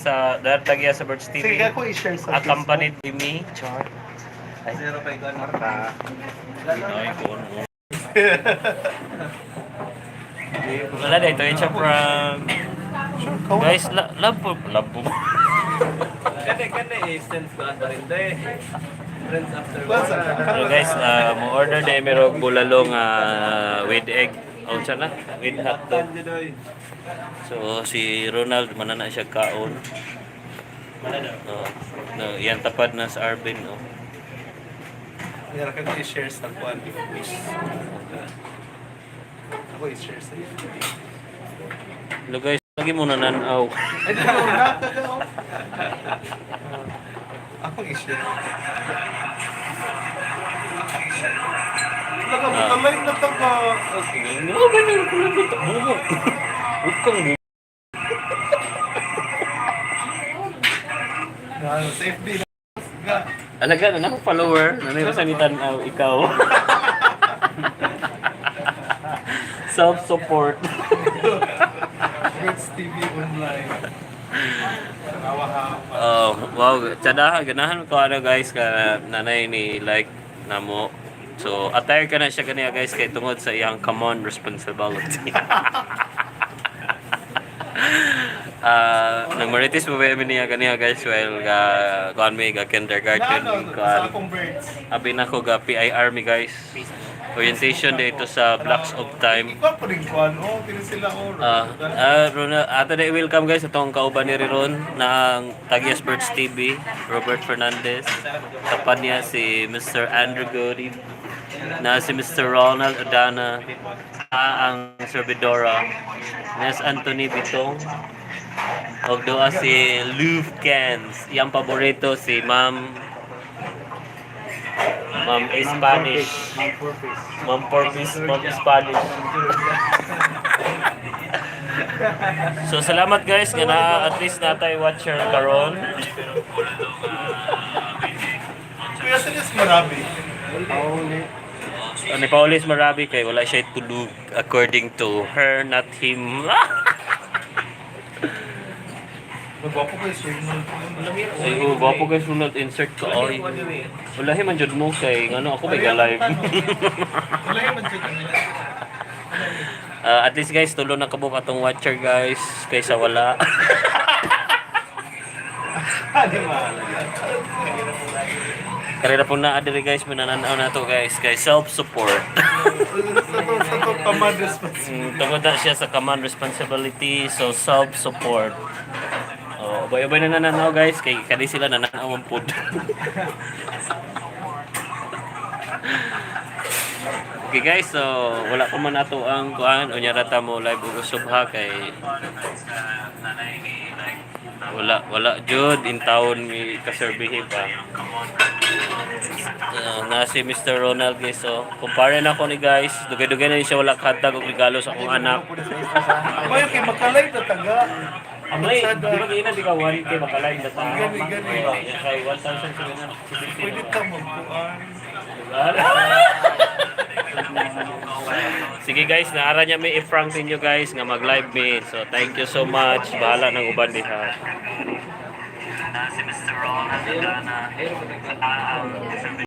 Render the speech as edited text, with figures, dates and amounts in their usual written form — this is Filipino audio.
Sa Dartagya sa Birds TV. Sige, ako i-share sa Accompanied by me. Char. Ay, Zero pa ikaw Marta. Pinoy ko. Wala na ito. It's from... Guys, love po. Love po. Kani sense ko ata rin day. Friends after What's up? So guys, mo order na merong bulalong with egg. O siya na? With hotdog. So si Ronald manana siya kaon. Yan tapad na sa Arvin. Meron ka i-share sa kuwan if wish. Ako i-share sa iyo. Hello guys, lagi mo nananaw. Ay, di ko na. Ako i-share. Nakabutalay na ito ka. Ano ba na ko lang dito? Huwag kang Sa FB na. alaga na ako follower. Nanay sa tanaw ikaw. Self-support. Birds TV online. Oh, wow, tsada ganahan ko guys ka nanay ni like namo. So attire ka na siya kaniya guys kay tungod sa iyang common responsibility. Nagmaritis mo ba niya kaniya guys while kuan mi ga kindergarten Sa akong birds. abi na ko ga PIR mi guys. Orientation dito sa Blocks of Time. Ikaw pa rin kuwan. Oh, tinin sila ko. Ronald, ato na welcome guys itong kauban ni Ron ng Tagias Birds TV, Robert Fernandez. Tapan niya si Mr. Andrew Goody, na si Mr. Ronald Adana, ang servidora, Nes Anthony Bitong, o doa si Lou Cans, yung paborito si Ma'am Spanish. Ma'am Porpis, Ma'am Spanish. So salamat guys nga na at least natay watcher karon. Kuya Silis marami. Ni Paulis Marabi kay wala siya tulog according to her, not him. Magwapo kayo sunod. Ay, gwapo guys sunod insert ko. Ay, wala man jud mo kay ngano ako may live. Wala yung budget nila. At least guys tulo na kabuk atong watcher guys kaysa wala. Ano mahalaga? Karera po na adiri guys manananaw na to guys kay self-support. Sa to command responsibility. Tungod na siya sa command responsibility, so self-support. Oh, bay-bay na nananaw guys kay kani sila nananaw ang food. Okay guys, so wala pa man ato ang kuan unya rata mo live ug usab ha kay wala jud in town mi kaserbihe pa. Na si Mr. Ronald guys, so kumpare na ko ni guys, dugay-dugay na ni siya wala katag og regalo sa akong anak. Mayo kay makalay na taga. Amay, di ba ina di ka 1K makalay na ta? Gani. Kay 1,000 Pwede ka magkuhan. Sige guys, naara niya may i-prank ninyo guys nga mag-live me. So thank you so much. Bahala ng uban diha. Si Mr. Ron,